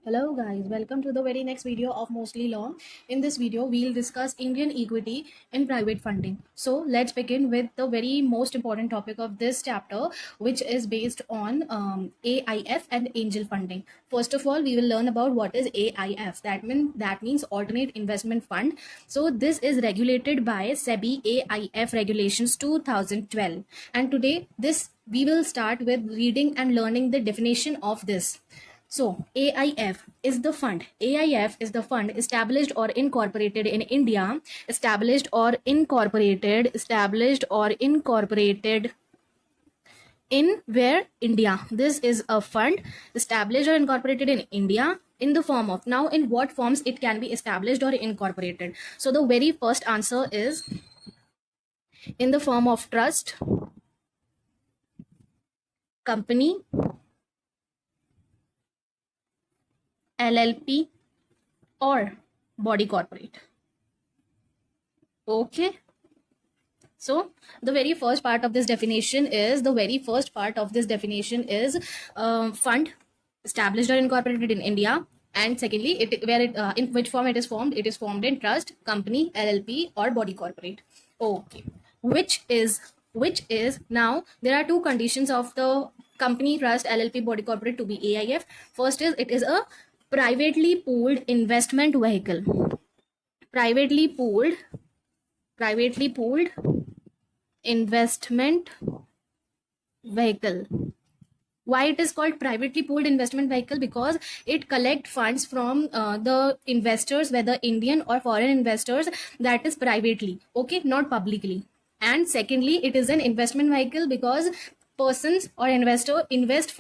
Hello guys, welcome to the very next video of Mostly Law. In this video, we'll discuss Indian equity in private funding. So let's begin with the very most important topic of this chapter, which is based on AIF and angel funding. First of all, we will learn about what is AIF. That means Alternate Investment Fund. So this is regulated by SEBI AIF Regulations 2012. And today, we will start with reading and learning the definition of this. So, AIF is the fund. AIF is the fund established or incorporated in India, established or incorporated in where? India. This is a fund established or incorporated in India in the form of. Now, in what forms it can be established or incorporated? So, the very first answer is in the form of trust, company, LLP, or body corporate. Okay. So the very first part of this definition is fund established or incorporated in India. And secondly, in which form it is formed? It is formed in trust, company, LLP, or body corporate. Okay. Which is now there are two conditions of the company, trust, LLP, body corporate to be AIF. First is it is a privately pooled investment vehicle. Privately pooled investment vehicle. Why it is called privately pooled investment vehicle? Because it collects funds from the investors, whether Indian or foreign investors, that is privately, okay, not publicly. And secondly, it is an investment vehicle because persons or investor invest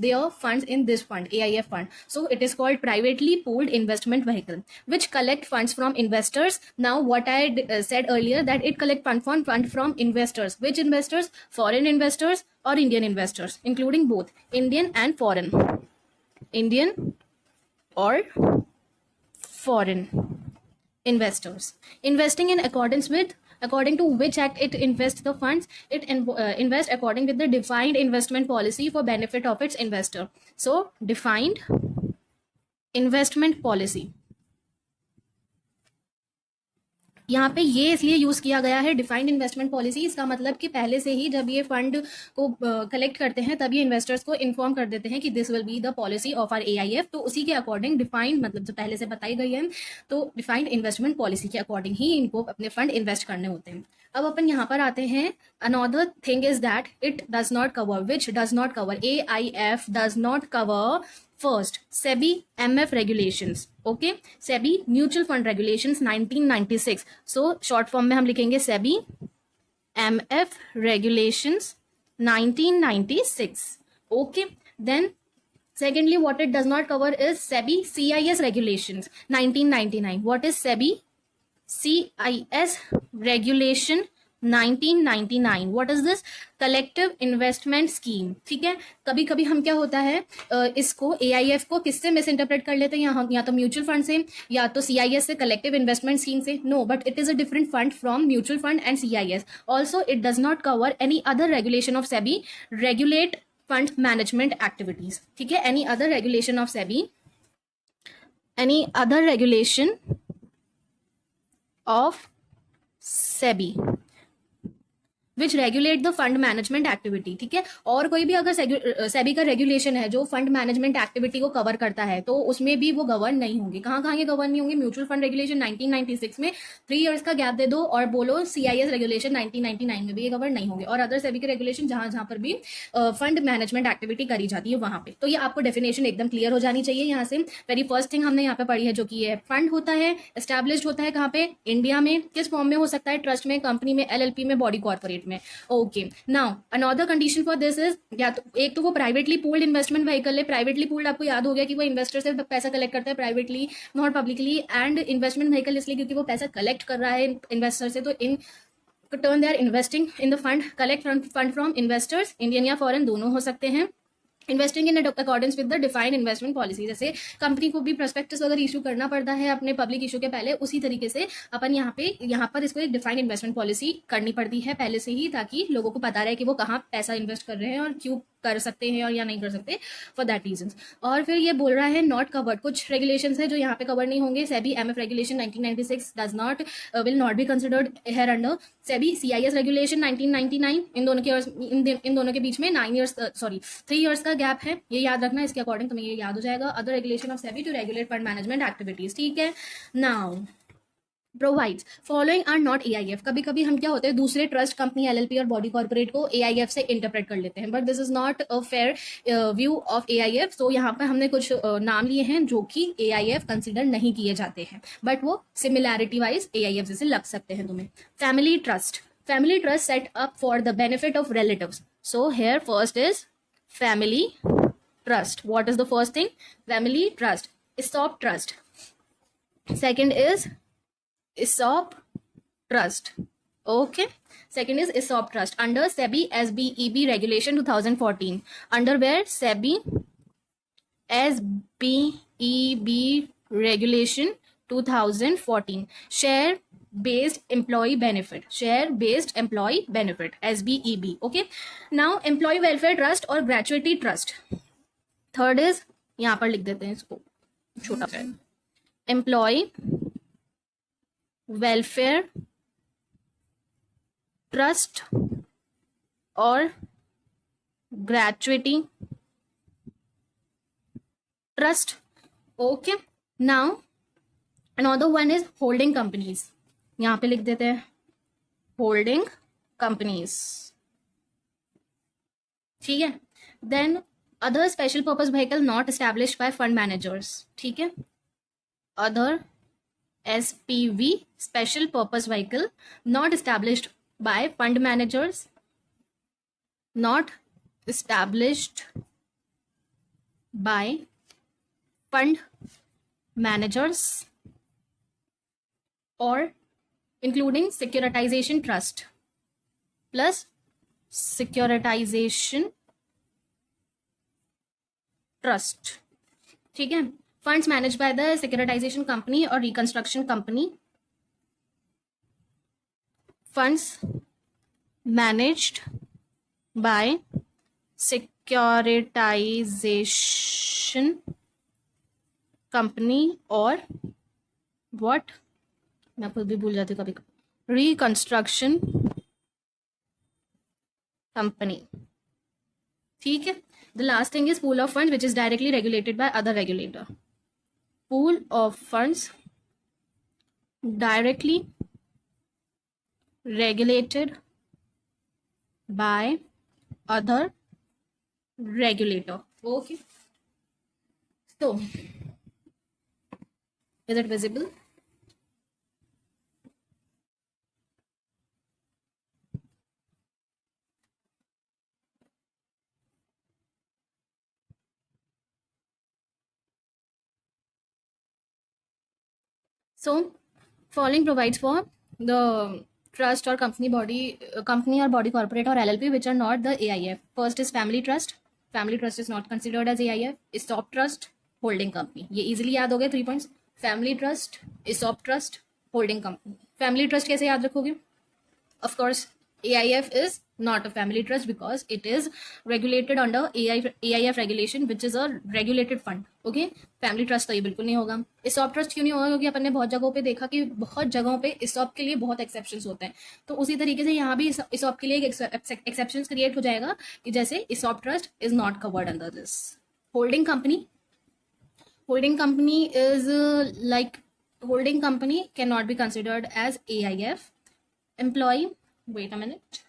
their funds in this fund, AIF fund. So it is called privately pooled investment vehicle, which collect funds from investors. Now what I said earlier, that it collect fund from investors. Which investors? Foreign investors or Indian investors, including both Indian and foreign. Indian or foreign investors. Investing in according to which act it invests the funds? It invests according with the defined investment policy for benefit of its investor. So defined investment policy, यहाँ पे ये इसलिए use किया गया है defined investment policy. इसका मतलब कि पहले से ही जब ये फंड को कलेक्ट करते हैं तब ये इन्वेस्टर्स को इन्फॉर्म कर देते हैं कि this will be the policy of our AIF। तो उसी के अकॉर्डिंग डिफाइंड, मतलब जो पहले से बताई गई है, तो डिफाइंड इन्वेस्टमेंट पॉलिसी के अकॉर्डिंग ही इनको अपने फंड इन्वेस्ट करने होते हैं। अब अपन यहाँ पर आते हैं, another thing is that it does not cover, which does not cover, AIF does not cover first SEBI MF regulations. Okay, SEBI mutual fund regulations 1996. So short form में हम लिखेंगे SEBI MF regulations 1996. Okay, then secondly what it does not cover is SEBI CIS regulations 1999. What is SEBI CIS regulation 1999? What is this? Collective investment scheme. ठीक है, कभी कभी हम क्या होता है, इसको AIF को किससे मिस इंटरप्रेट कर लेते हैं, या तो म्यूचुअल फंड से या तो CIS से, कलेक्टिव इन्वेस्टमेंट स्कीम से। No, but it is a different fund from mutual fund and CIS। Also it does not cover any other regulation of SEBI regulate fund management activities. ठीक है, any other regulation of SEBI, any other regulation of SEBI which regulate the fund management activity. ठीक है, और कोई भी अगर सेबी का regulation है जो फंड मैनेजमेंट एक्टिविटी को कवर करता है तो उसमें भी वो गवर्न नहीं होंगे। कहाँ कहाँ ये गवर्न नहीं होंगे? म्यूचुअल फंड रेगुलेशन 1996 में 3 इयर्स का गैप दे दो और बोलो CIS रेगुलेशन 1999 में भी ये गवर्न नहीं होंगे, और अदर सेबी के रेगुलेशन जहां जहां पर भी फंड मैनेजमेंट एक्टिविटी करी जाती है वहां पे। तो ये आपको डेफिनेशन एकदम क्लियर हो जानी चाहिए। यहाँ से वेरी फर्स्ट थिंग हमने यहाँ पे पढ़ी है, जो कि ये फंड होता है, एस्टैब्लिश्ड होता है कहाँ पे? इंडिया में। किस फॉर्म में हो सकता है? ट्रस्ट में, कंपनी में, LLP में, बॉडी कॉर्पोरेट में। Okay, now another condition for this is, या तो एक तो वो प्राइवेटली पूल्ड इन्वेस्टमेंट व्हीकल है। प्राइवेटली पूल्ड आपको याद हो गया कि वो इन्वेस्टर से पैसा कलेक्ट करता है privately, not publicly. And investment vehicle इसलिए क्योंकि वो पैसा कलेक्ट कर रहा है इन्वेस्टर से, तो in turn they are investing in the fund, collect fund from investors, Indian या फॉरेन दोनों हो सकते हैं। Investing in accordance with the defined investment policy. जैसे कंपनी को भी प्रोस्पेक्टस अगर इशू करना पड़ता है अपने पब्लिक इशू के पहले, उसी तरीके से अपन यहाँ पर इसको एक डिफाइंड इन्वेस्टमेंट पॉलिसी करनी पड़ती है पहले से ही, ताकि लोगों को पता रहे कि वो कहाँ पैसा इन्वेस्ट कर रहे हैं और क्यों कर सकते हैं और या नहीं कर सकते फॉर दैट रीजन। और फिर ये बोल रहा है नॉट कवर्ड, कुछ रेगुलेशंस है जो यहाँ पे कवर नहीं होंगे। SEBI MF regulation 1996 does not will not be considered hereunder. SEBI CIS regulation 1999, इन दोनों के बीच में 3 इयर्स का गैप है, ये याद रखना, इसके अकॉर्डिंग तुम्हें ये याद हो जाएगा। Other regulation of SEBI to regulate fund management activities, ठीक है। Now provides following are not AIF. कभी कभी हम क्या होते हैं दूसरे ट्रस्ट कंपनी एलएलपी और बॉडी कॉर्पोरेट को एआईएफ से इंटरप्रेट कर लेते हैं, but this is not a fair view of AIF. So यहाँ पर हमने कुछ नाम लिए हैं जो कि एआईएफ कंसिडर नहीं किए जाते हैं, बट वो सिमिलैरिटी वाइज एआईएफ जैसे लग सकते हैं तुम्हें। Family trust, family trust set up for the benefit of relatives. So here first is family trust. What is the first thing? Family trust. ESOP trust. Second is ESOP trust. Okay. Second is ESOP trust under SEBI SBEB regulation 2014. Under where SEBI SBEB regulation 2014. Share based employee benefit, share based employee benefit, SBEB. Okay, now employee welfare trust और gratuity trust. Third is, यहाँ पर लिख देते हैं इसको छोटा सा, employee welfare trust और gratuity trust. Okay, now another one is holding companies. यहाँ पे लिख देते हैं होल्डिंग कंपनीज, ठीक है। Then other special purpose vehicle not established by fund managers, ठीक है। Other SPV special purpose vehicle not established by fund managers, not established by fund managers और including securitization trust plus securitization trust, ठीक है। funds managed by the securitization company or reconstruction company, funds managed by securitization company और what, मैं खुद भी भूल जाती हूँ कभी, रिकंस्ट्रक्शन कंपनी, ठीक है। The last thing is pool of funds which is directly regulated by other regulator. Pool of funds directly regulated by other regulator. Okay, so is it visible? So following provides for the trust or company or body corporate or LLP which are not the AIF. First is family trust. Family trust is not considered as AIF. ESOP trust, holding company. ये easily याद हो गए 3 points. Family trust, ESOP trust, holding company. Family trust कैसे याद रखोगे? Of course, AIF is not a family trust because it is regulated under AIF regulation which is a regulated fund. Okay, family trust तो ये बिल्कुल नहीं होगा. ESOP trust क्यों नहीं होगा? क्योंकि अपन ने बहुत जगहों पे देखा कि बहुत जगहों पे ESOP के लिए बहुत exceptions होते हैं. तो उसी तरीके से यहाँ भी ESOP के लिए एक exceptions create हो जाएगा कि जैसे ESOP trust is not covered under this. Holding company is like holding company cannot be considered as AIF. Employee, wait a minute.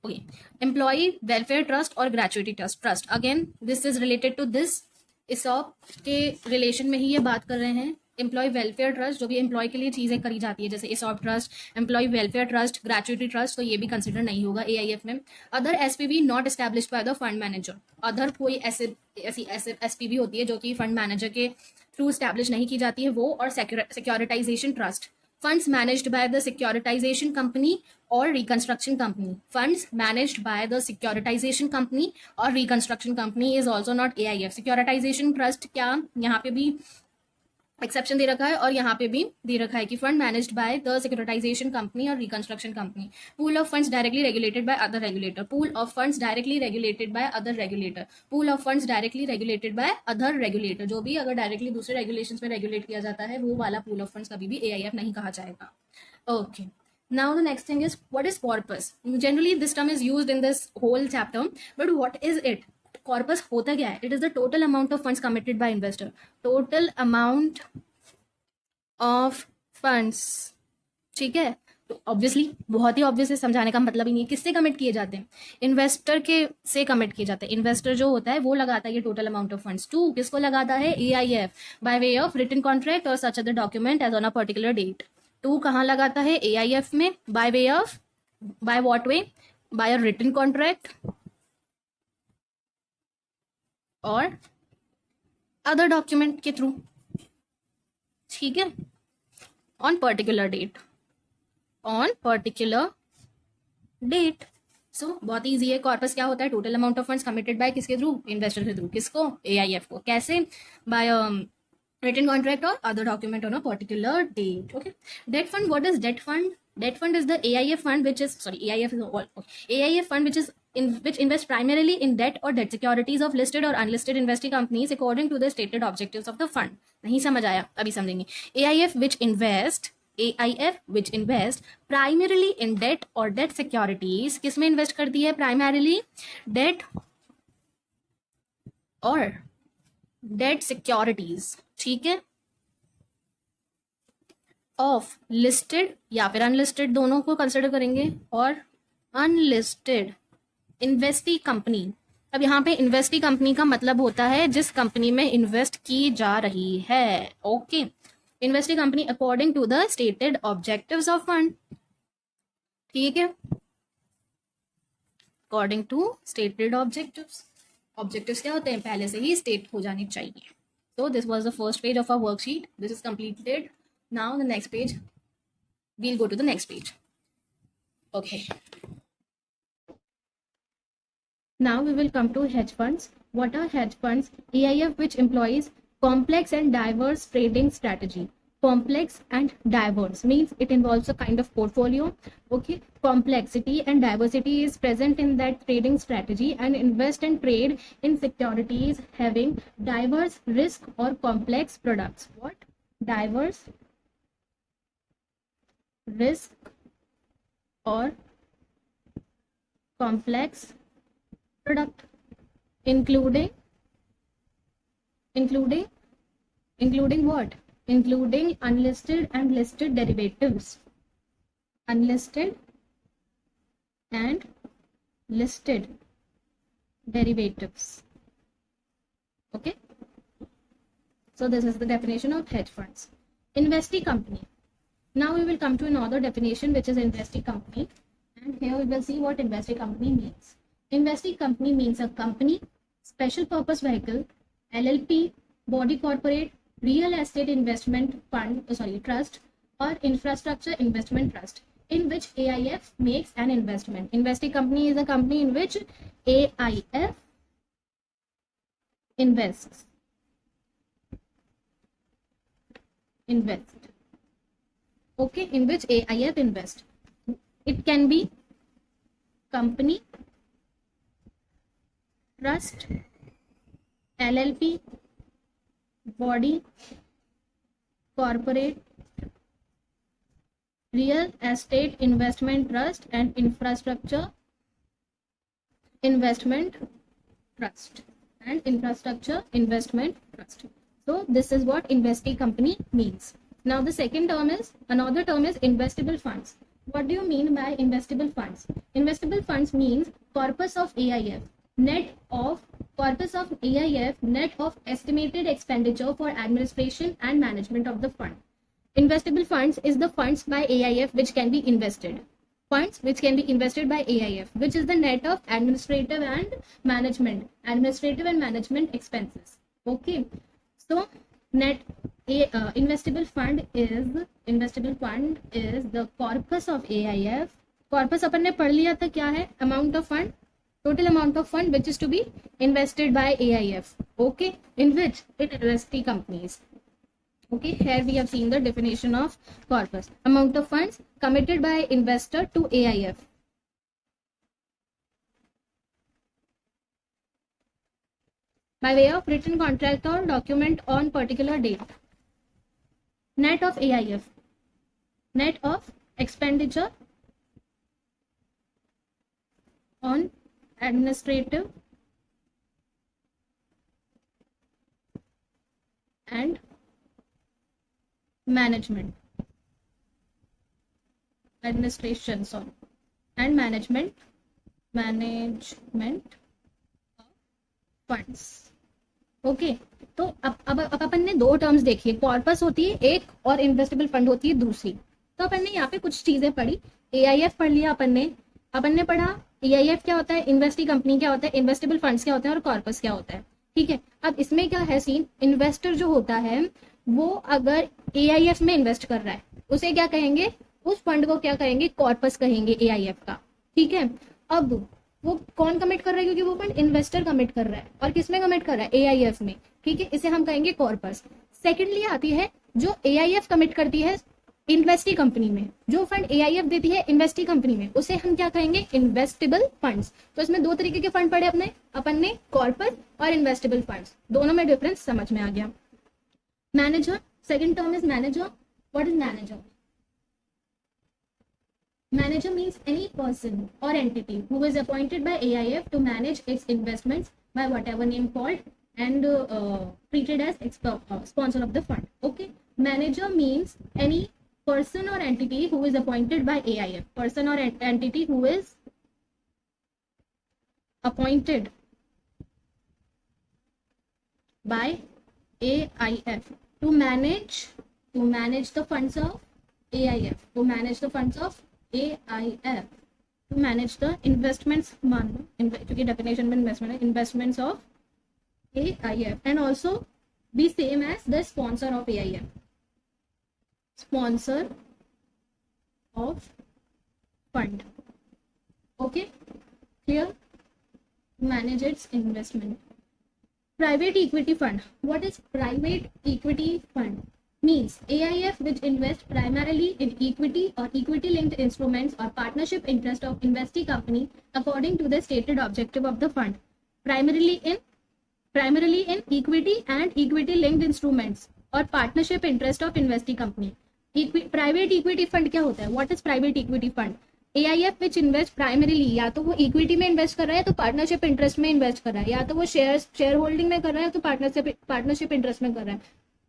Okay, employee welfare trust और gratuity trust. Again, this is related to this. ESOP के relation में ही ये बात कर रहे हैं. Employ welfare trust जो भी एम्प्लॉय के लिए चीज़ें करी जाती है जैसे ESOP trust, employ welfare trust, gratuity trust, तो ये भी कंसिडर नहीं होगा AIF में. Other SPV not established by the fund manager. Other कोई ऐसी SPV होती है जो कि फंड मैनेजर के थ्रू एस्टैब्लिश नहीं की जाती है वो, और securitisation trust. Funds managed by the securitization company or reconstruction company. Funds managed by the securitization company or reconstruction company is also not AIF. Securitization trust क्या यहाँ पे भी एक्सेप्शन दे रखा है, और यहाँ पे भी दे रखा है कि fund managed by the securitisation company और reconstruction company, pool of funds directly regulated by other regulator, pool of funds directly regulated by other regulator, pool of funds directly regulated by other regulator, जो भी अगर directly दूसरे regulations में regulate किया जाता है वो वाला पूल ऑफ फंड्स कभी भी AIF नहीं कहा जाएगा. Okay. Now the next thing is, what is corpus? Generally this term is used in this whole chapter, but what is it? Corpus होता क्या है? It is the total amount of funds committed by investor. Total amount of funds. ठीक है, तो obviously बहुत ही obvious है, समझाने का मतलब ही नहीं है. किससे कमिट किए जाते हैं? इन्वेस्टर के से कमिट किए जाते हैं. इन्वेस्टर जो होता है वो लगाता है ये total amount of funds. To किसको लगाता है? AIF by way of written contract और such other document as on a particular date. To कहाँ लगाता है? AIF में. By way of, by what way? By a written contract और other document के थ्रू. ठीक है, on particular date, on particular date. So बहुत ईजी है. कॉर्पस क्या होता है? Total amount of funds committed bye किसके थ्रू? इन्वेस्टर के थ्रू. किसको? AIF को. कैसे? By written contract or other document on a particular date. Okay. Debt fund. What is debt fund? Debt fund is the AIF fund, which is AIF is all. Okay. AIF fund, which invests primarily in debt or debt securities of listed or unlisted investing companies according to the stated objectives of the fund. नहीं समझ आया? अभी समझेंगे. AIF which invest primarily in debt or debt securities. किस में invest करती है? primarily debt और डेट सिक्योरिटीज. ठीक है, ऑफ लिस्टेड या फिर अनलिस्टेड, दोनों को कंसिडर करेंगे, और अनलिस्टेड इन्वेस्टी कंपनी. अब यहाँ पे इन्वेस्टी कंपनी का मतलब होता है जिस कंपनी में इन्वेस्ट की जा रही है. Okay. Investee company according to the stated objectives of fund. ठीक है, according to stated objectives. Objectives क्या होते हैं? पहले से ही स्टेट हो जानी चाहिए. So this was the first page of our worksheet. This is completed. Now the next page, we'll go to the next page. Okay. Now we will come to hedge funds. What are hedge funds? AIF which employs complex and diverse trading strategy. Complex and diverse means it involves a kind of portfolio. Okay. Complexity and diversity is present in that trading strategy, and invest and trade in securities having diverse risk or complex products. What? Diverse risk or complex product, including what? Including unlisted and listed derivatives. Unlisted and listed derivatives. Okay. So this is the definition of hedge funds. Investee company. Now we will come to another definition, which is investee company. And here we will see what investee company means. Investee company means a company, special purpose vehicle, LLP, body corporate, real estate investment fund, trust, or infrastructure investment trust, in which AIF makes an investment. Investee company is a company in which AIF invests. Okay, in which AIF invest. It can be company, trust, LLP, body corporate, real estate investment trust, and infrastructure investment trust. So this is what investee company means. Now the another term is investable funds. What do you mean by investable funds? Investable funds means corpus of AIF net of estimated expenditure for administration and management of the fund. Investable funds is the funds by AIF which can be invested. Funds which can be invested by AIF, which is the net of administrative and management expenses. Okay. So net investable fund is the corpus of AIF. Corpus अपन ने पढ़ लिया था क्या है? Amount of fund, total amount of fund which is to be invested by AIF. Okay, in which it investee companies. Okay, here we have seen the definition of corpus. Amount of funds committed by investor to AIF. By way of written contract or document on particular date. Net of AIF. Net of expenditure on administrative and management. Administration, sorry. And management funds. Okay, तो अब अपन ने दो terms देखी है, corpus होती है एक और इन्वेस्टेबल फंड होती है दूसरी. तो अपन ने यहाँ पे कुछ चीजें पढ़ी. एआईएफ पढ़ लिया अपन ने पढ़ा एआईएफ क्या होता है, इन्वेस्टी कंपनी क्या होता है, इन्वेस्टेबल फंड्स क्या होते हैं और कॉर्पस क्या होता है. ठीक है, अब इसमें क्या है सीन, इन्वेस्टर जो होता है वो अगर एआईएफ में इन्वेस्ट कर रहा है उसे क्या कहेंगे, उस फंड को क्या कहेंगे, कॉर्पस कहेंगे एआईएफ का. ठीक है, अब वो कौन कमिट कर रहा है, क्योंकि वो फंड इन्वेस्टर कमिट कर रहा है, और किसमें कमिट कर रहा है, एआईएफ में. ठीक है, इसे हम कहेंगे कॉर्पस. सेकेंडली आती है जो एआईएफ कमिट करती है इन्वेस्टी कंपनी में, जो फंड एआईएफ देती है इन्वेस्टी कंपनी में, उसे हम क्या कहेंगे, इन्वेस्टेबल फंड्स. तो इसमें दो तरीके के फंड पढ़े अपन ने कॉर्पस और इन्वेस्टेबल फंड्स. दोनों में डिफरेंस समझ में आ गया. Manager, second term is manager. What is manager? Manager means any person or entity who is appointed by AIF to manage its investments by whatever name called and treated as sponsor of the fund. Okay, manager means any person or entity who is appointed by AIF. Person or entity who is appointed by AIF to manage the funds of AIF. To manage the funds of AIF, to manage the investments, मान लो क्योंकि definition में investment है, investments of AIF, and also be same as the sponsor of AIF. Sponsor of fund. Okay, clear? Manage its investment. Private equity fund. What is private equity fund? Means AIF which invest primarily in equity or equity linked instruments or partnership interest of investee company according to the stated objective of the fund. Primarily in equity and equity linked instruments or partnership interest of investee company. Private equity fund क्या होता है? What is private equity fund? AIF which invest primarily, या तो वो equity में invest कर रहा है तो पार्टनरशिप इंटरेस्ट में इन्वेस्ट कर रहा है, या तो वो शेयर होल्डिंग में कर रहा है तो पार्टनरशिप इंटरेस्ट में कर रहा है.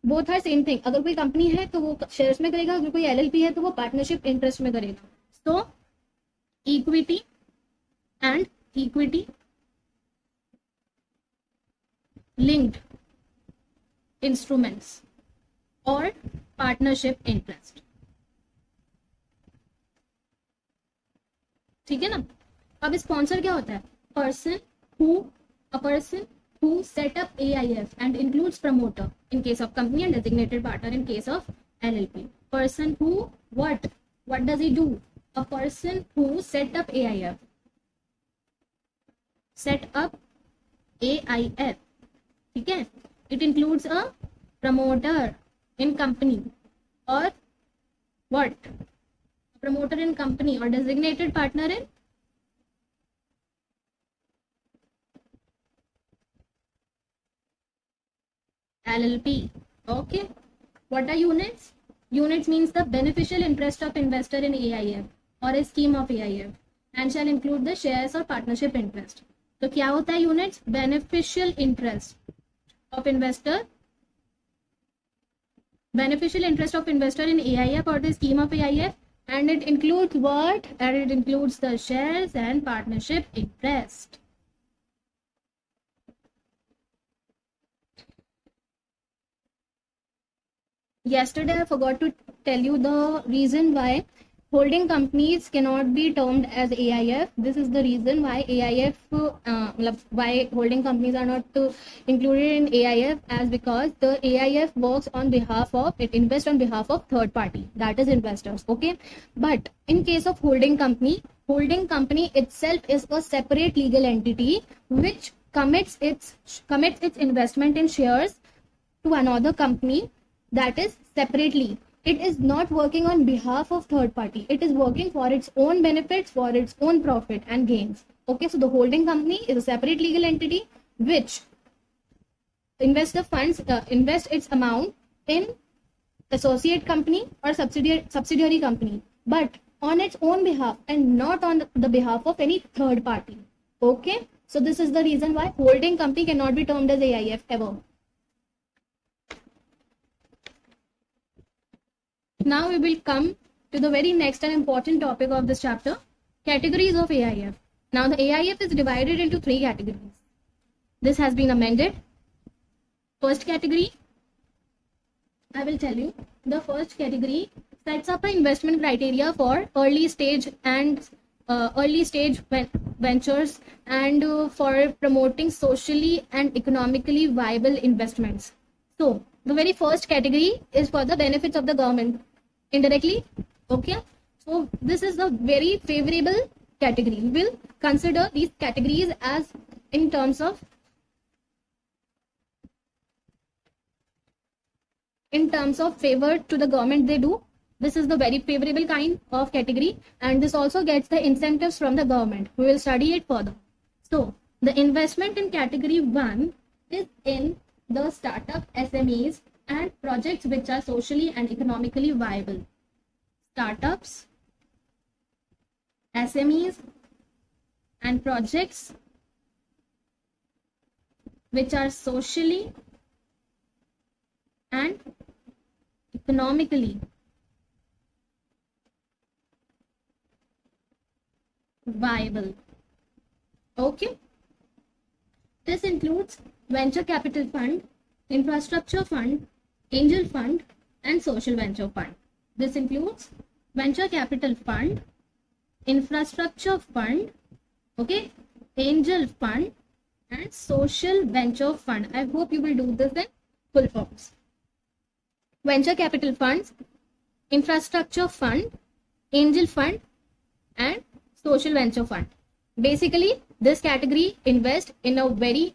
Both are same thing. अगर कोई कंपनी है तो वो शेयर्स में करेगा, अगर कोई एलएलपी है तो वो पार्टनरशिप इंटरेस्ट में करेगा. तो equity and equity linked instruments और पार्टनरशिप इंटरेस्ट. ठीक है ना. अब स्पॉन्सर क्या होता है? A person who set up AIF and includes promoter in case of company and designated partner in case of LLP. Person who what does he do? A person who set up AIF. Set up AIF. ठीक है. It includes a promoter in company or what? A promoter in company or designated partner in LLP. Okay. What are units? Units means the beneficial interest of investor in AIF or a scheme of AIF and shall include the shares or partnership interest. तो क्या होता है units? Beneficial interest of investor in AIF or the scheme of AIF, and it includes what? And it includes the shares and partnership interest. Yesterday I forgot to tell you the reason why holding companies cannot be termed as AIF. This is the reason why why holding companies are not included in AIF, as because the AIF works on behalf of, it invests on behalf of third party, that is investors. Okay, but in case of holding company itself is a separate legal entity which commits its investment in shares to another company that is separately. It is not working on behalf of third party. It is working for its own benefits, for its own profit and gains. Okay, so the holding company is a separate legal entity which invest its amount in associate company or subsidiary company, but on its own behalf and not on the behalf of any third party. Okay, so this is the reason why holding company cannot be termed as AIF ever. Now we will come to the very next and important topic of this chapter, categories of AIF. Now the AIF is divided into 3 categories. This has been amended. First category, I will tell you. The first category sets up an investment criteria for early stage ventures and for promoting socially and economically viable investments. So the very first category is for the benefits of the government indirectly. Okay, so this is the very favorable category. We will consider these categories as in terms of favor to the government they do. This is the very favorable kind of category, and this also gets the incentives from the government. We will study it further. So the investment in category 1 is in the startup, SMEs and projects which are socially and economically viable. Startups, SMEs and projects which are socially and economically viable. Okay, this includes venture capital fund, infrastructure fund, angel fund and social venture fund. This includes venture capital fund, infrastructure fund, okay, angel fund and social venture fund. I hope you will do this in full forms. Venture capital funds, infrastructure fund, angel fund and social venture fund. Basically this category invests in a very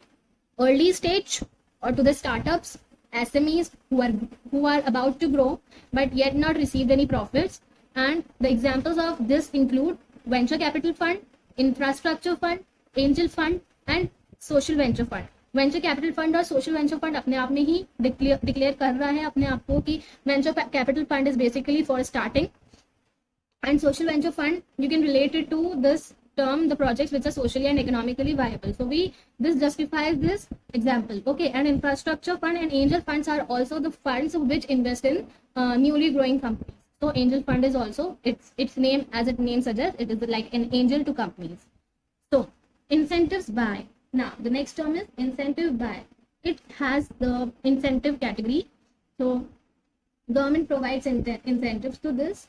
early stage or to the startups, SMEs who are about to grow but yet not received any profits. And the examples of this include venture capital fund, infrastructure fund, angel fund and social venture fund. Venture capital fund और social venture fund अपने आप में ही declare कर रहा है अपने आप को कि venture capital fund is basically for starting, and social venture fund you can relate it to this term, the projects which are socially and economically viable. So this justifies this example. Okay, and infrastructure fund and angel funds are also the funds which invest in newly growing companies. So angel fund is also its name, as its name suggests, it is like an angel to companies. So incentives by, now the next term is incentive by. It has the incentive category. So government provides incentives to this.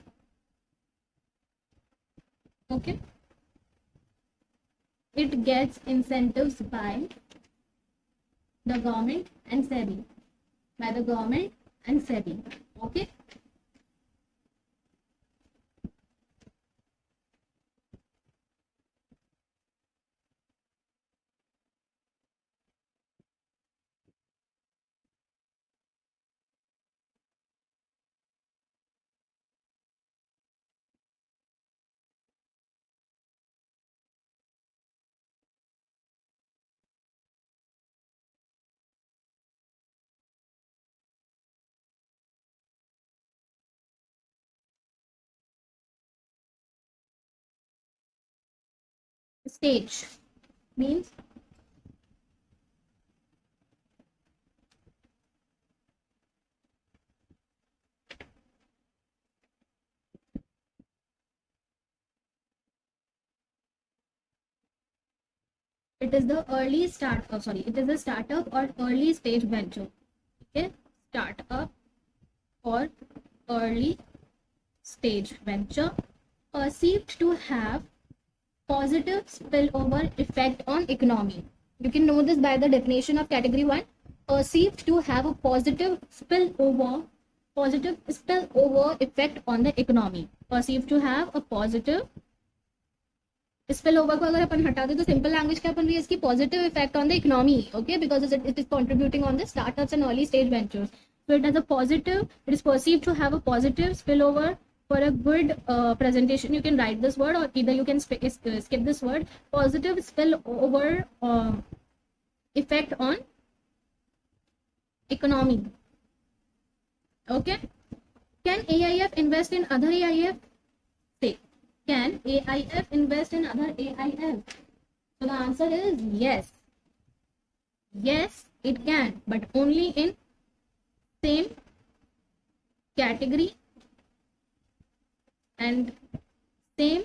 Okay, it gets incentives by the government and SEBI, by the government and SEBI. Okay, stage means it is the early start, it is a startup or early stage venture. Okay, startup or early stage venture perceived to have positive spillover effect on economy. You can know this by the definition of category 1, perceived to have a positive spillover effect on the economy. Perceived to have a positive spillover को अगर अपन हटा दे तो simple language क्या बन रही है इसकी, positive effect on the economy. Okay, because it is contributing on the startups and early stage ventures. So it has a positive, it is perceived to have a positive spillover for a good presentation. You can write this word or either you can skip this word. Positive spillover effect on economy. Okay. Can AIF invest in other AIF? Say, can AIF invest in other AIF? So the answer is yes. Yes, it can, but only in same category and same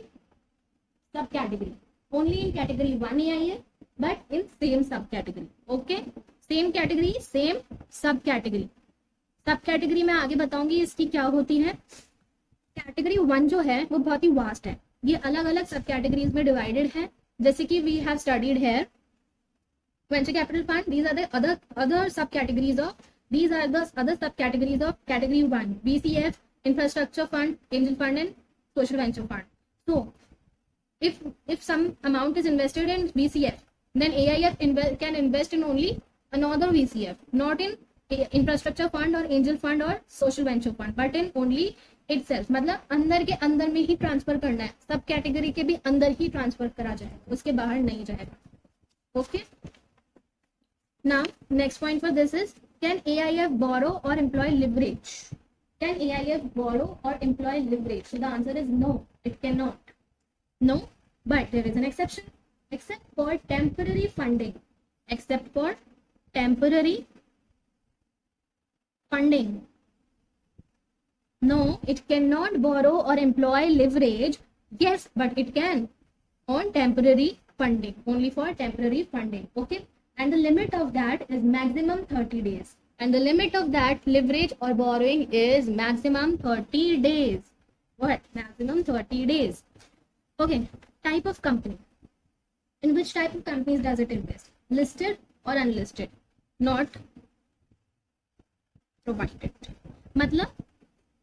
subcategory. Only in category 1 AIF, but in same subcategory. Okay, same category, same subcategory. सब category में आगे बताऊंगी इसकी क्या होती है. Category 1 जो है वो बहुत ही वास्ट है. ये अलग अलग सब कैटेगरीज में डिवाइडेड है. जैसे कि वी हैव स्टडीड है venture capital fund. These are the other subcategories of, these are the other subcategories of category 1, BCF, infrastructure fund, angel fund and social venture fund. So if some amount is invested in BCF, then AIF can invest in only another BCF, not in infrastructure fund or angel fund or social venture fund, but in only itself. मतलब अंदर के अंदर में ही transfer करना है. सब category के भी अंदर ही ट्रांसफर करा जाएगा, उसके बाहर नहीं जाएगा. Okay. Now, next point for this is, can AIF borrow or employ leverage? Can AIF borrow or employ leverage? So the answer is no, it cannot. No, but there is an exception. Except for temporary funding. Except for temporary funding. No, it cannot borrow or employ leverage. Yes, but it can on temporary funding. Only for temporary funding. Okay. And the limit of that is maximum 30 days. And the limit of that leverage or borrowing is maximum 30 days. What? Maximum 30 days. Okay. Type of company. In which type of companies does it invest? Listed or unlisted? Not provided. मतलब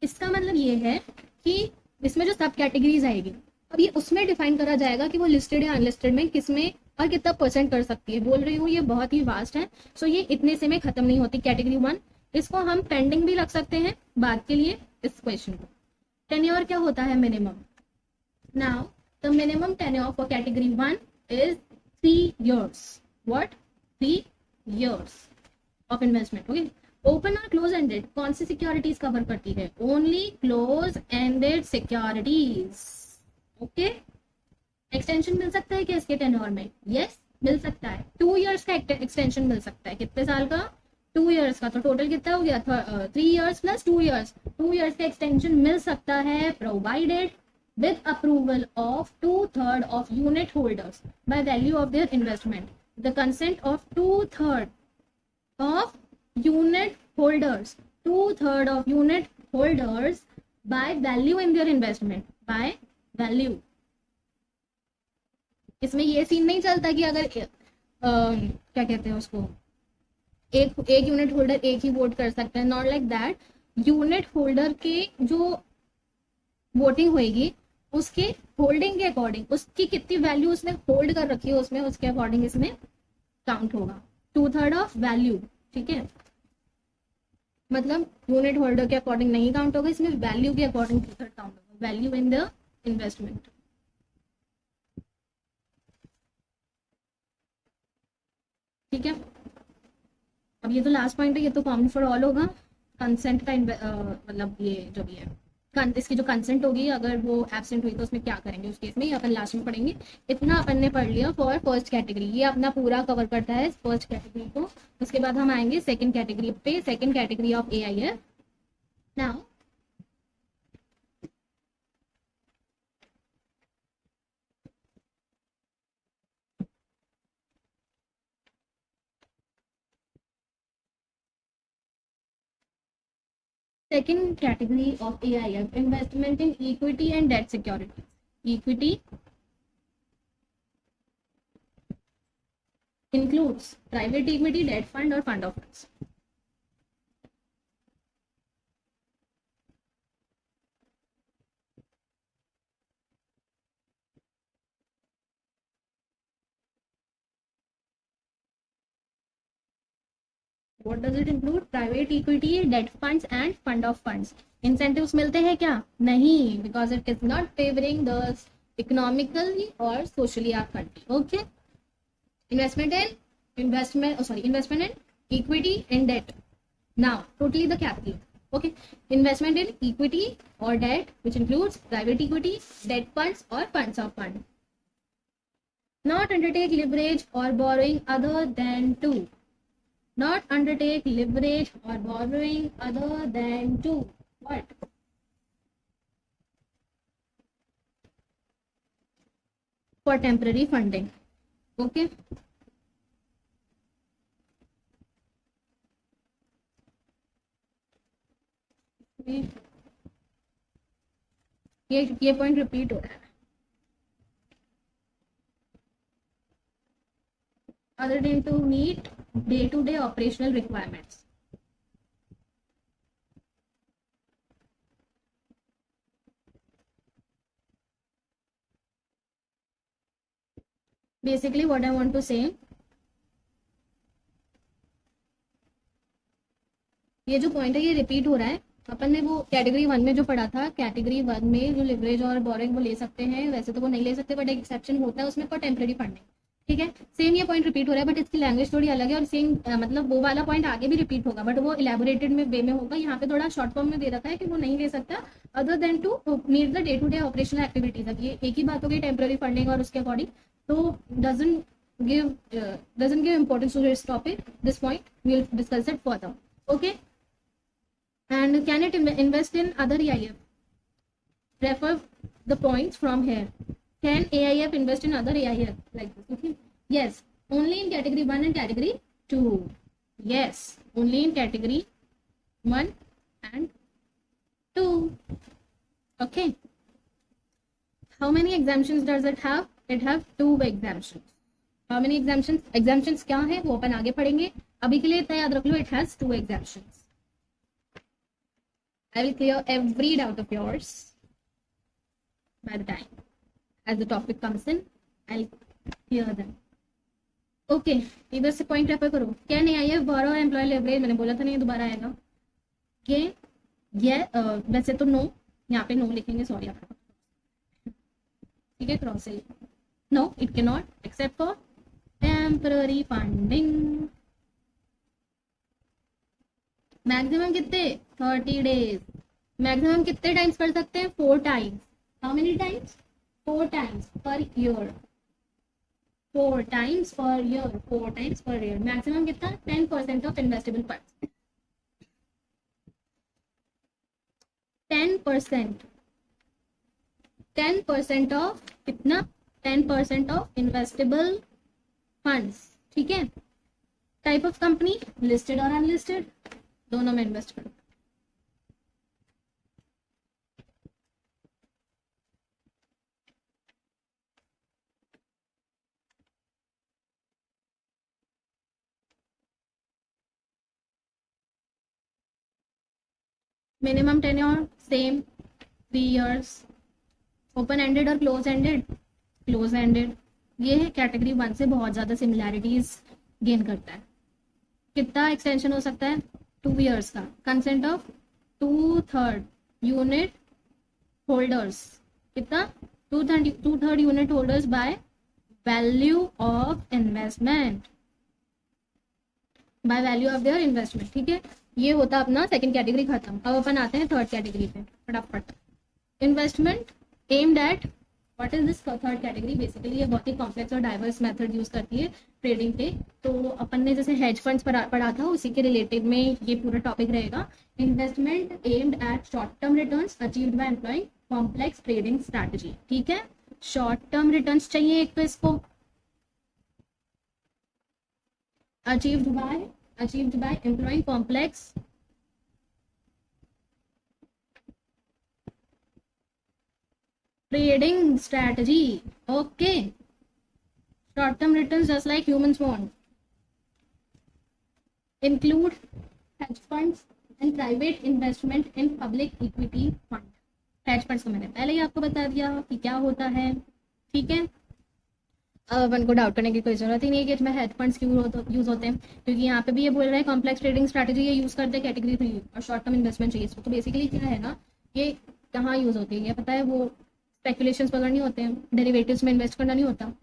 इसका मतलब ये है कि इसमें जो सब categories आएगी, अब ये उसमें डिफाइन करा जाएगा कि वो लिस्टेड या अनलिस्टेड में किसमें और कितना परसेंट कर सकती है. बोल रही हूँ ये बहुत ही वास्ट है. सो ये इतने से में खत्म नहीं होती कैटेगरी 1. इसको हम पेंडिंग भी रख सकते हैं बाद के लिए इस क्वेश्चन को. टेन्योर क्या होता है? Minimum. Now the minimum tenure for category 1 is 3 years. What? 3 years of investment. Okay. Open और क्लोज एंडेड कौन सी सिक्योरिटीज कवर करती है? Only close ended securities. Okay. Extension मिल सकता है क्या इसके टेन्योर में? यस, मिल सकता है. 2 years का एक्सटेंशन मिल सकता है. कितने साल का? 2 years का. तो टोटल कितना हो गया? 3 years प्लस 2 years. 2 years का एक्सटेंशन मिल सकता है provided with approval of 2/3 of unit holders by value of their investment. The consent of 2/3 of unit holders. 2/3 of unit holders by value in their investment. By value. इसमें ये scene नहीं चलता कि अगर क्या कहते हैं उसको, एक यूनिट होल्डर एक ही वोट कर सकते हैं. Not like that. Unit holder के जो वोटिंग होएगी उसके होल्डिंग के अकॉर्डिंग, उसकी कितनी वैल्यू उसने होल्ड कर रखी है उसमें, उसके अकॉर्डिंग इसमें काउंट होगा. 2/3 ऑफ वैल्यू. ठीक है. मतलब यूनिट होल्डर के अकॉर्डिंग नहीं काउंट होगा, इसमें वैल्यू के अकॉर्डिंग 2/3 काउंट होगा. Value in the investment. ठीक है. अब ये तो लास्ट पॉइंट है, ये तो कॉमन फॉर ऑल होगा. कंसेंट का मतलब ये जो भी है इसकी जो कंसेंट होगी अगर वो एब्सेंट हुई तो उसमें क्या करेंगे उस केस में, ये अपन लास्ट में पढ़ेंगे. इतना अपन ने पढ़ लिया फॉर फर्स्ट कैटेगरी. ये अपना पूरा कवर करता है फर्स्ट कैटेगरी को. उसके बाद हम आएंगे सेकंड कैटेगरी पे. Second category of AIF. Now second category of AIF, investment in equity and debt securities. Equity includes private equity, debt fund or fund of funds. What does it include? Private equity, debt funds and fund of funds. Incentives मिलते हैं क्या? नहीं, because it is not favouring the economically और socially our country. Okay, investment in equity and debt. Now totally the capital. Okay, investment in equity or debt, which includes private equity, debt funds or funds of fund. Not undertake leverage or borrowing other than to. Not undertake leverage or borrowing other than to what? For temporary funding. Okay, ये point repeat हो रहा है। other than to meet day-to-day operational requirements. Basically what I want to say, ये जो point है ये repeat हो रहा है। अपन ने वो कैटेगरी 1 में जो पढ़ा था, कैटेगरी 1 में जो लिवरेज और बोरिंग वो ले सकते हैं, वैसे तो वो नहीं ले सकते, बट एक एक्सेप्शन होता है उसमें फॉर टेम्परेरी फंडिंग। ठीक है, सेम ये पॉइंट रिपीट हो रहा है, बट इसकी लैंग्वेज थोड़ी अलग है और सेम मतलब वो वाला पॉइंट आगे भी रिपीट होगा, बट वो इलेबोरेटेड में वे में होगा। यहाँ पे थोड़ा शॉर्ट फॉर्म में दे रखा है कि वो नहीं ले सकता other than to meet the day to day operational activities. अब ये एक ही बात होगी टेम्परेरी फंडिंग और उसके अकॉर्डिंग, तो doesn't give importance to this topic, this point we'll discuss it further. Okay, and can it invest in other AIF? Refer the points from here. Can AIF invest in other AIF like this? Okay, yes, only in category 1 and category 2. Yes, only in category 1 and 2. Okay, how many exemptions does it have? It have 2 exemptions. How many exemptions? Exemptions क्या है वो अपन आगे पढ़ेंगे, अभी के लिए इतना याद रख लो, it has 2 exemptions. I will clear every doubt of yours by the time as the topic comes in. I'll clear them. Okay, इधर से पॉइंट रेफर करो। Can AIF borrow employee leverage? मैंने बोला था नहीं, दोबारा आएगा। ये वैसे तो नो, यहाँ पे नो लिखेंगे, सॉरी आप, ठीक है, क्रॉस से no, it can not except for temporary funding. Maximum कितने? 30 डेज। मैक्सिमम कितने टाइम्स कर सकते हैं? 4 times. How many times? 4 times per year. 4 times per year, 4 times per year. Maximum कितना? 10% ऑफ इन्वेस्टेबल फंड्स। 10%, 10% ऑफ कितना? 10% of investable funds. ठीक है, type of company listed और अनलिस्टेड, दोनों में इन्वेस्ट करो। Minimum tenure same 3 years. Open ended और close ended? Close ended. ये है कैटेगरी 1 से बहुत ज्यादा सिमिलैरिटीज गेन करता है। कितना एक्सटेंशन हो सकता है? 2 इयर्स का। Consent of 2/3 unit holders. कितना? 2/3 unit holders by value of investment, by value of their investment. ठीक है, ये होता अपना सेकंड कैटेगरी खत्म। अब अपन आते हैं थर्ड कैटेगरी पे फटाफट। Investment aimed at, what is this third category? Basically ये बहुत ही कॉम्प्लेक्स और डाइवर्स मेथड यूज करती है ट्रेडिंग पे। तो अपन ने जैसे हेज फंड्स पढ़ा था, उसी के रिलेटेड में ये पूरा टॉपिक रहेगा। Investment aimed at short term returns achieved by employing complex trading strategy. ठीक है, शॉर्ट टर्म रिटर्न्स चाहिए एक तो इसको, achieved by employing complex trading strategy. Okay, short term returns just like humans want, include hedge funds and private investment in public equity fund. hedge funds को मैंने पहले ही आपको बता दिया कि क्या होता है। ठीक है, अब अपन को डाउट करने की कोई जरूरत ही नहीं है कि इसमें हेज फंड्स क्यों यूज होते हैं, क्योंकि यहाँ पे भी ये बोल रहे हैं कॉम्प्लेक्स ट्रेडिंग स्ट्रैटेजी ये यूज करते हैं कैटेगरी 3 और शॉर्ट टर्म इन्वेस्टमेंट चाहिए इसको। तो बेसिकली क्या है ना, ये कहाँ यूज होती है ये पता है, वो स्पेकुलेशंस वगैरह नहीं होते हैं, डेरिवेटिव्स में इन्वेस्ट करना नहीं होता,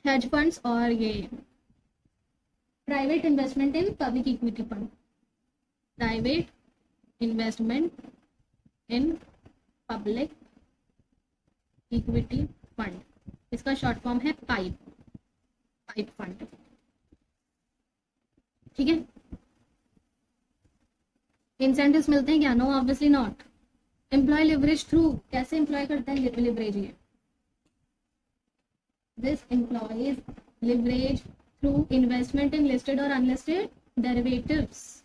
हेज फंड्स और ये private investment in public equity fund, private investment in public equity fund, इसका शॉर्ट फॉर्म है पाइप फंड। ठीक है, इंसेंटिव्स मिलते हैं क्या? No obviously not. Employ leverage through, कैसे एम्प्लॉय करता है लिवरेज? ये this employs leverage through investment in listed और अनलिस्टेड डेरिवेटिव्स,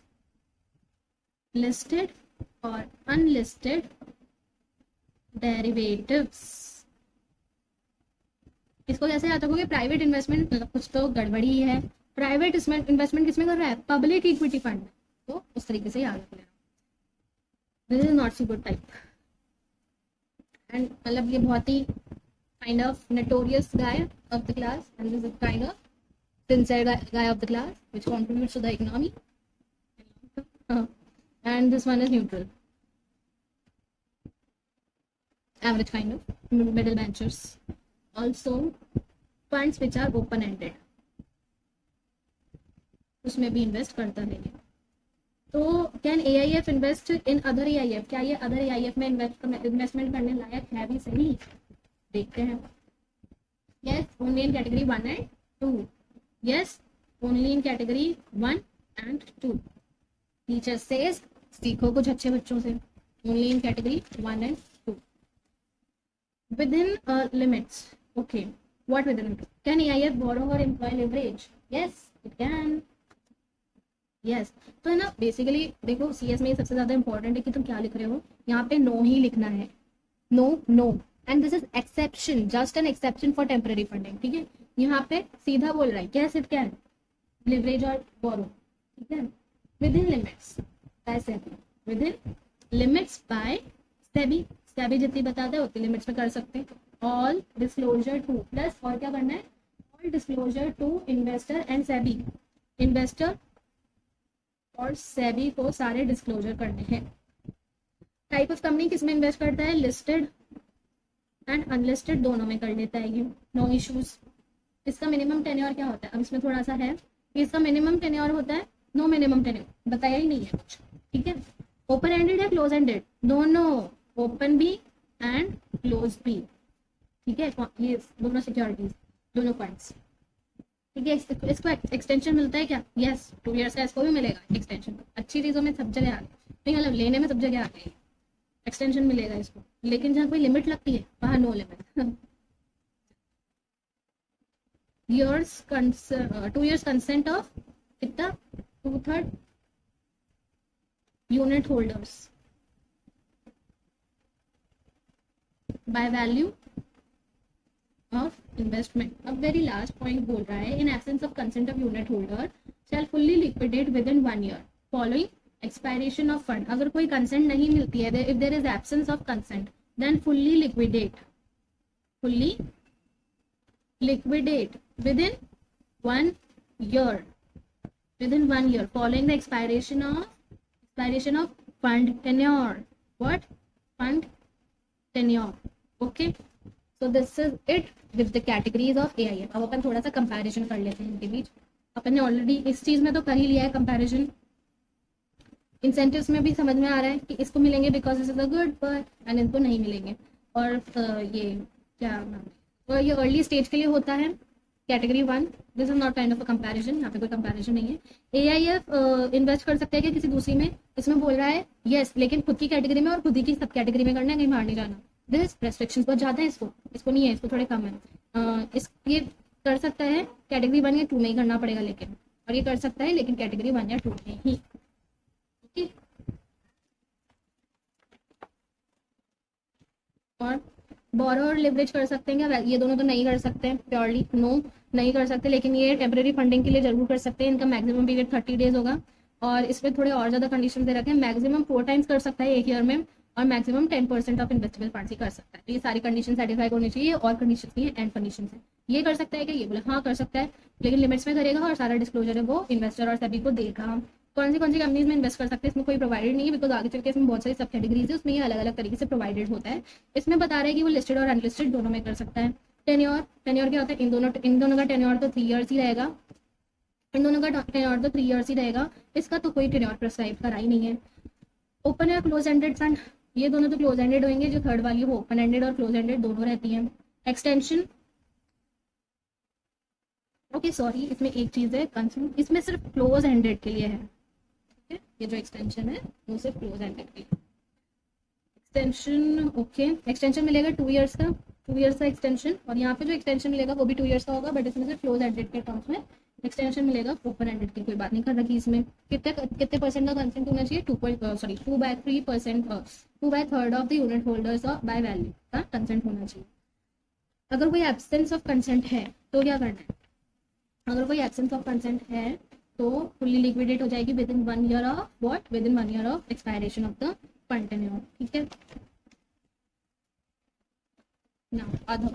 लिस्टेड और अनलिस्टेड डेरिवेटिव्स। इसको कैसे याद रखोगे? प्राइवेट इन्वेस्टमेंट, मतलब कुछ तो गड़बड़ी है। प्राइवेट इन्वेस्टमेंट किसमें कर रहा है? पब्लिक इक्विटी फंड में, तो उस तरीके से याद रख लेना। This is not so good type, and मतलब ये बहुत ही kind of notorious guy of the class, and this is kind of sincere guy of the class which contributes to the economy, and this one is neutral, average kind of middle benchers. Also funds which are open ended, उसमें भी invest करता है। तो can AIF invest in other AIF, क्या ये other AIF में investment करने लायक है भी? सही, देखते हैं। Yes, only in category 1 and 2। Yes, only in category 1 and 2. Teacher says, सीखो कुछ अच्छे बच्चों से। Only in category 1 and 2. Within limits. Okay. What within limits? Can AIF borrow or employ leverage? Yes, it can. Yes. तो है ना, basically देखो CS में सबसे ज्यादा इंपॉर्टेंट है कि तुम क्या लिख रहे हो। यहाँ पे नो ही लिखना है, no and this is exception, just an exception for temporary funding. ठीक है, यहाँ पे सीधा बोल रहा है कैस इट कैन लिवरेज और बोरो। ठीक है, within limits by SEBI, within limits by SEBI, SEBI जितनी बताते हैं उतनी लिमिट्स में कर सकते हैं। ऑल डिस्क्लोजर टू, प्लस और क्या करना है? All disclosure to investor and SEBI, investor और सेबी को सारे डिस्क्लोजर करने हैं। टाइप ऑफ कंपनी किसमें इन्वेस्ट करता है? लिस्टेड एंड अनलिस्टेड दोनों में कर लेता है ये, नो इश्यूज। इसका मिनिमम टेन्योर क्या होता है? अब इसमें थोड़ा सा है कि इसका मिनिमम टेन्योर होता है, नो मिनिमम टेन्योर बताया ही नहीं है कुछ। ठीक है, ओपन एंडेड है क्लोज एंडेड? दोनों, ओपन भी एंड क्लोज भी। ठीक है, ये दोनों सिक्योरिटीज, दोनों फंड्स। ठीक है, इसको एक्सटेंशन मिलता है क्या? यस, 2 years का इसको भी मिलेगा एक्सटेंशन। अच्छी चीजों में सब जगह आ गई, मतलब लेने में सब जगह आ गई, एक्सटेंशन मिलेगा इसको। लेकिन जहाँ कोई लिमिट लगती है वहां no limit. years 2 years consent of कितना? 2/3 unit holders by value of investment। अब वेरी लास्ट पॉइंट बोल रहा है, in absence of consent of unit holder shall fully liquidate within 1 year following expiration of fund। अगर कोई consent नहीं मिलती है, if there is absence of consent then fully liquidate within 1 year, within 1 year following the expiration of fund tenure। What? Fund tenure। Okay, so this is it with the categories of AIF। अब अपन थोड़ा सा comparison कर लेते हैं इनके बीच। अपन ने already इस चीज में तो कर ही लिया है कंपैरिजन। इंसेंटिव्स में भी समझ में आ रहा है कि इसको मिलेंगे because this is a good पर, एंड इनको नहीं मिलेंगे। और ये क्या नाम है, और ये अर्ली स्टेज के लिए होता है category 1। This is not kind of a comparison, यहाँ पे कोई कंपैरिजन नहीं है। AIF इन्वेस्ट कर सकते हैं क्या किसी दूसरी में? इसमें बोल रहा है यस, लेकिन खुद की कैटेगरी में और खुद ही की सब कैटेगरी में करना है, कहीं बाहर नहीं जाना। दिस रेस्ट्रिक्शंस बहुत ज्यादा है, इसको नहीं है, इसको थोड़े कम है। ये कर सकता है कैटेगरी 1 या 2 में ही करना पड़ेगा, लेकिन और ये कर सकता है लेकिन कैटेगरी 1 या 2 में ही। ओके, और बोरो और लिवरेज कर सकते हैं क्या? ये दोनों तो नहीं कर सकते हैं, प्योरली नो, नहीं कर सकते। लेकिन ये टेम्पररी फंडिंग के लिए जरूर कर सकते हैं। इनका मैक्सिमम पीरियड 30 days होगा, और इसमें थोड़े और ज्यादा कंडीशन दे रखे हैं। मैक्सिमम 4 times कर सकता है 1 year में, और मैक्सिमम 10% ऑफ इन्वेस्टेबल फंड्स ही कर सकता है। तो ये सारी कंडीशन सेटिस्फाई होनी चाहिए और कंडीशन भी है एंड कंडीशन है। ये कर सकता है कि ये बोले हाँ कर सकता है, लेकिन लिमिट्स में करेगा और सारा डिस्क्लोजर है वो इन्वेस्टर और सभी को देगा। कौन सी कंपनीज में इन्वेस्ट कर सकते हैं इसमें कोई प्रोवाइडेड नहीं है, बिकॉज आगे चल के इसमें बहुत सारी सब कैटेगरीज है, उसमें ये अलग अलग तरीके से प्रोवाइडेड होता है। इसमें बता रहा है कि वो लिस्टेड और अनलिस्टेड दोनों में कर सकता है। टेन्योर क्या होता है, इन दोनों का टेन्योर तो 3 ईयर्स ही रहेगा, इन दोनों का टेन्योर तो 3 ईयर्स ही रहेगा, इसका तो कोई टेन्योर प्रिस्क्राइब करा ही नहीं है। ओपन या क्लोज एंडेड फंड, ये दोनों तो क्लोज एंडेड होंगे, जो थर्ड वाली वो ओपन एंडेड और क्लोज एंडेड दोनों रहती हैं। एक्सटेंशन, ओके सॉरी इसमें एक चीज है कंसर्न, इसमें सिर्फ क्लोज एंडेड के लिए है, ठीक है, ये जो एक्सटेंशन है वो सिर्फ क्लोज एंडेड के लिए। एक्सटेंशन, ओके एक्सटेंशन मिलेगा 2 ईयर्स का, 2 ईयर्स का एक्सटेंशन, और यहाँ पे जो एक्सटेंशन मिलेगा वो भी 2 ईयर्स का होगा, बट इसमें सिर्फ क्लोज एंडेड के टर्म्स में एक्सटेंशन मिलेगा, ओपन एंडेड की कोई बात नहीं कर रखी इसमें। कितने परसेंट का कंसेंट होना चाहिए, 2/3%, 2/3 of the unit holders by value का कंसेंट होना चाहिए। अगर कोई एब्सेंस ऑफ कंसेंट है तो क्या करना है, अगर कोई एब्सेंस ऑफ कंसेंट है तो फुल्ली लिक्विडेट हो जाएगी with in 1 year of what, with in 1 year of expiration of the fund tenure, ठीक है ना। अदर